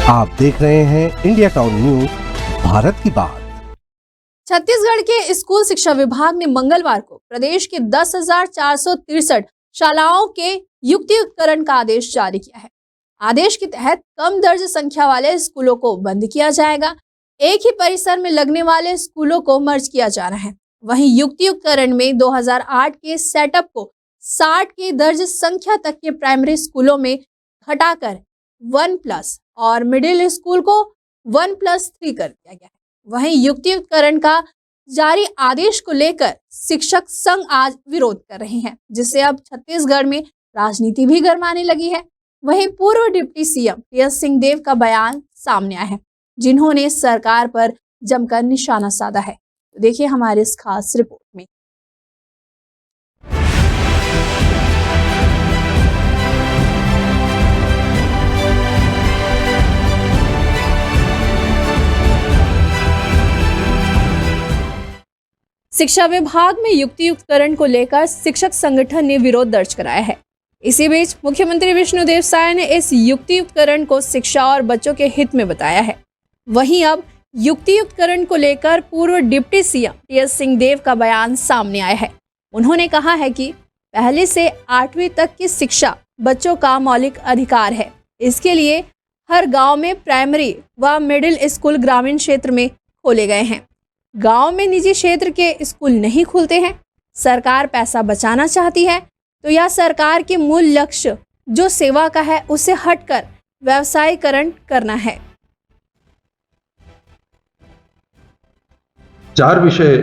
आप देख रहे हैं इंडिया टाउन न्यूज, भारत की बात। छत्तीसगढ़ के स्कूल शिक्षा विभाग ने मंगलवार को प्रदेश के 10,463 शालाओं के युक्तियुक्तकरण का आदेश जारी किया है। आदेश के तहत कम दर्ज संख्या वाले स्कूलों को बंद किया जाएगा। एक ही परिसर में लगने वाले स्कूलों को मर्ज किया जा रहा है। वहीं युक्तियुक्तकरण में 2008 के सेटअप को 60 की दर्ज संख्या तक के प्राइमरी स्कूलों में घटाकर 1+ और मिडिल स्कूल को 1+3 कर दिया गया है। वहीं युक्तियुक्तकरण का जारी आदेश को लेकर शिक्षक संघ आज विरोध कर रहे हैं, जिससे अब छत्तीसगढ़ में राजनीति भी गरमाने लगी है। वहीं पूर्व डिप्टी सीएम टीएस सिंहदेव का बयान सामने आया है, जिन्होंने सरकार पर जमकर निशाना साधा है। तो देखिए हमारे इस खास रिपोर्ट में। शिक्षा विभाग में युक्तियुक्तकरण को लेकर शिक्षक संगठन ने विरोध दर्ज कराया है। इसी बीच मुख्यमंत्री विष्णुदेव साय ने इस युक्तियुक्तकरण को शिक्षा और बच्चों के हित में बताया है। वहीं अब युक्तियुक्तकरण को लेकर पूर्व डिप्टी सीएम टीएस सिंहदेव का बयान सामने आया है। उन्होंने कहा है कि पहली से 8वीं तक की शिक्षा बच्चों का मौलिक अधिकार है। इसके लिए हर गाँव में प्राइमरी व मिडिल स्कूल ग्रामीण क्षेत्र में खोले गए हैं। गांव में निजी क्षेत्र के स्कूल नहीं खुलते हैं। सरकार पैसा बचाना चाहती है तो यह सरकार के मूल लक्ष्य जो सेवा का है उससे हटकर व्यवसायीकरण करना है। 4 विषय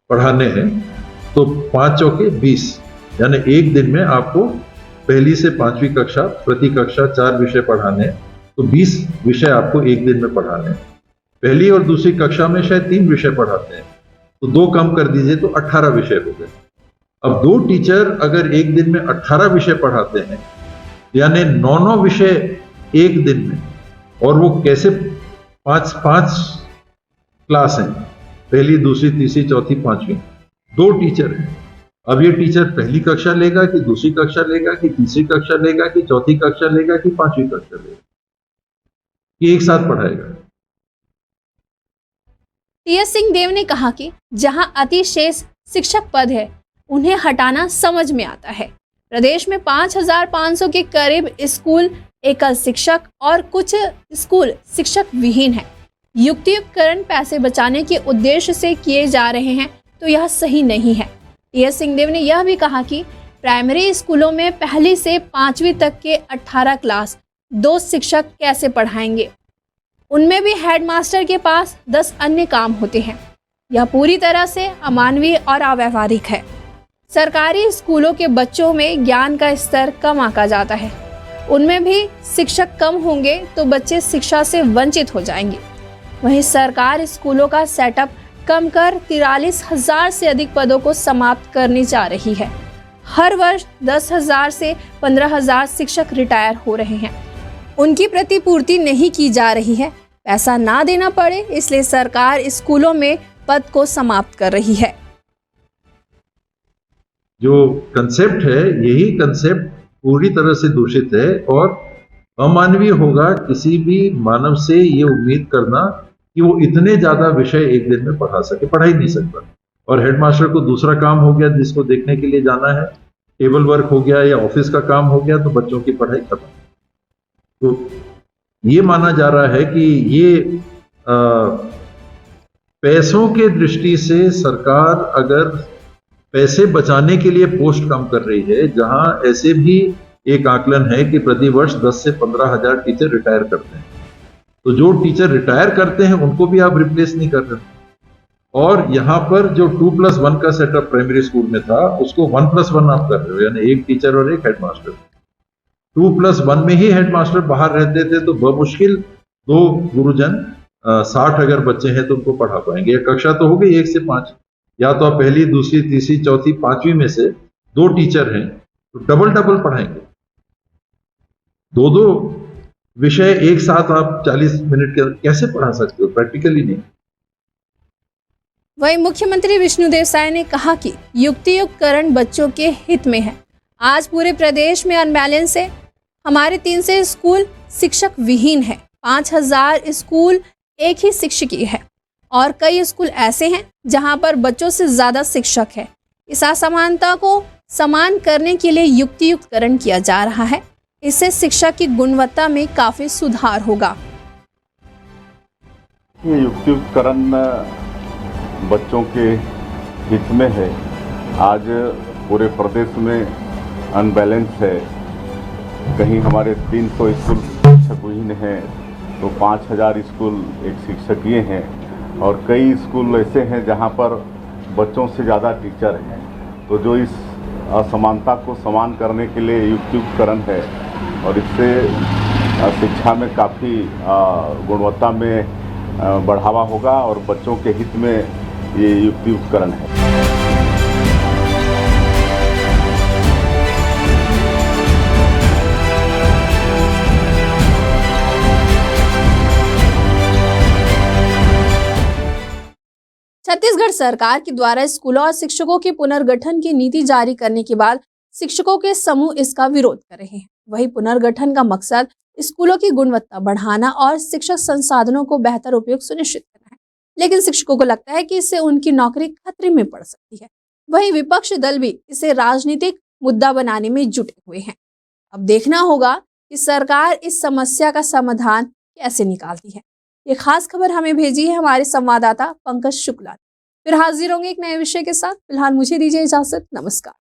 पढ़ाने हैं तो 5 चौके 20, यानी एक दिन में आपको पहली से 5वीं कक्षा प्रति कक्षा 4 विषय पढ़ाने हैं, तो 20 विषय आपको एक दिन में पढ़ाने हैं। पहली और दूसरी कक्षा में शायद 3 विषय पढ़ाते हैं, तो 2 कम कर दीजिए तो 18 विषय हो गए। अब 2 टीचर अगर एक दिन में 18 विषय पढ़ाते हैं, यानी 9 विषय एक दिन में, और वो कैसे 5 क्लास हैं, पहली, दूसरी, तीसरी, चौथी, 5वीं, 2 टीचर हैं। अब ये टीचर पहली कक्षा लेगा कि दूसरी कक्षा लेगा कि तीसरी कक्षा लेगा कि चौथी कक्षा लेगा कि 5वीं कक्षा लेगा, कि एक साथ पढ़ाएगा। टीएस सिंहदेव ने कहा कि जहां अतिशेष शिक्षक पद है उन्हें हटाना समझ में आता है। प्रदेश में 5,500 के करीब स्कूल एकल शिक्षक और कुछ स्कूल शिक्षक विहीन है। युक्तियुक्तकरण पैसे बचाने के उद्देश्य से किए जा रहे हैं तो यह सही नहीं है। टीएस सिंहदेव ने यह भी कहा कि प्राइमरी स्कूलों में पहली से 5वीं तक के 18 क्लास 2 शिक्षक कैसे पढ़ाएंगे। उनमें भी हेडमास्टर के पास 10 अन्य काम होते हैं। यह पूरी तरह से अमानवीय और अव्यावहारिक है। सरकारी स्कूलों के बच्चों में ज्ञान का स्तर कम आंका जाता है। उनमें भी शिक्षक कम होंगे तो बच्चे शिक्षा से वंचित हो जाएंगे। वहीं सरकार स्कूलों का सेटअप कम कर 43,000 से अधिक पदों को समाप्त करने जा रही है। हर वर्ष 10,000 से 15,000 शिक्षक रिटायर हो रहे हैं। उनकी प्रतिपूर्ति नहीं की जा रही है। पैसा ना देना पड़े इसलिए सरकार स्कूलों में पद को समाप्त कर रही है। जो कंसेप्ट है, यही कंसेप्ट पूरी तरह से दूषित है और अमानवीय होगा किसी भी मानव से ये उम्मीद करना कि वो इतने ज्यादा विषय एक दिन में पढ़ा सके। पढ़ा ही नहीं सकता। और हेडमास्टर को दूसरा काम हो गया जिसको देखने के लिए जाना है, टेबल वर्क हो गया या ऑफिस का काम हो गया, तो बच्चों की पढ़ाई खत्म। तो ये माना जा रहा है कि ये पैसों के दृष्टि से सरकार अगर पैसे बचाने के लिए पोस्ट कम कर रही है, जहां ऐसे भी एक आकलन है कि प्रति वर्ष 10 से 15,000 टीचर रिटायर करते हैं, तो जो टीचर रिटायर करते हैं उनको भी आप रिप्लेस नहीं कर रहे। और यहाँ पर जो 2+1 का सेटअप प्राइमरी स्कूल में था, उसको 1+1 आप कर रहे हो, यानी एक टीचर और एक हेडमास्टर। 2+1 में ही हेडमास्टर बाहर रहते थे तो बमुश्किल 2 गुरुजन 60 अगर बच्चे हैं तो उनको पढ़ा पाएंगे। एक कक्षा तो हो गई 1 से 5, या तो आप पहली, दूसरी, तीसरी, चौथी, 5वीं में से 2 टीचर हैं तो डबल पढ़ाएंगे। 2 विषय एक साथ आप 40 मिनट के कैसे पढ़ा सकते हो? प्रैक्टिकली नहीं। वहीं मुख्यमंत्री विष्णुदेव साय ने कहा कि युक्तियुक्तकरण बच्चों के हित में है। आज पूरे प्रदेश में अनबैलेंस है। हमारे 300 स्कूल शिक्षक विहीन है। 5000 स्कूल एक ही शिक्षक है और कई स्कूल ऐसे हैं जहां पर बच्चों से ज़्यादा शिक्षक है। इस असमानता को समान करने के लिए युक्तियुक्तकरण किया जा रहा है। इससे शिक्षा की गुणवत्ता में काफ़ी सुधार होगा। ये युक्तियुक्तकरण बच्चों के हित में है। आज पूरे प्रदेश में अनबैलेंस है। कहीं हमारे 300 स्कूल शिक्षकहीन हैं तो 5000 स्कूल एक शिक्षकीय हैं और कई स्कूल ऐसे हैं जहां पर बच्चों से ज़्यादा टीचर हैं। तो जो इस असमानता को समान करने के लिए युक्तियुक्तकरण है और इससे शिक्षा में काफ़ी गुणवत्ता में बढ़ावा होगा और बच्चों के हित में ये युक्तियुक्तकरण है। छत्तीसगढ़ सरकार के द्वारा स्कूलों और शिक्षकों के पुनर्गठन की नीति जारी करने के बाद शिक्षकों के समूह इसका विरोध कर रहे हैं। वही पुनर्गठन का मकसद स्कूलों की गुणवत्ता बढ़ाना और शिक्षक संसाधनों को बेहतर उपयोग सुनिश्चित करना है, लेकिन शिक्षकों को लगता है कि इससे उनकी नौकरी खतरे में पड़ सकती है। वही विपक्षी दल भी इसे राजनीतिक मुद्दा बनाने में जुटे हुए हैं। अब देखना होगा कि सरकार इस समस्या का समाधान कैसे निकालती है। ये खास खबर हमें भेजी है हमारे संवाददाता पंकज शुक्ला ने। फिर हाजिर होंगे एक नए विषय के साथ। फिलहाल मुझे दीजिए इजाजत। नमस्कार।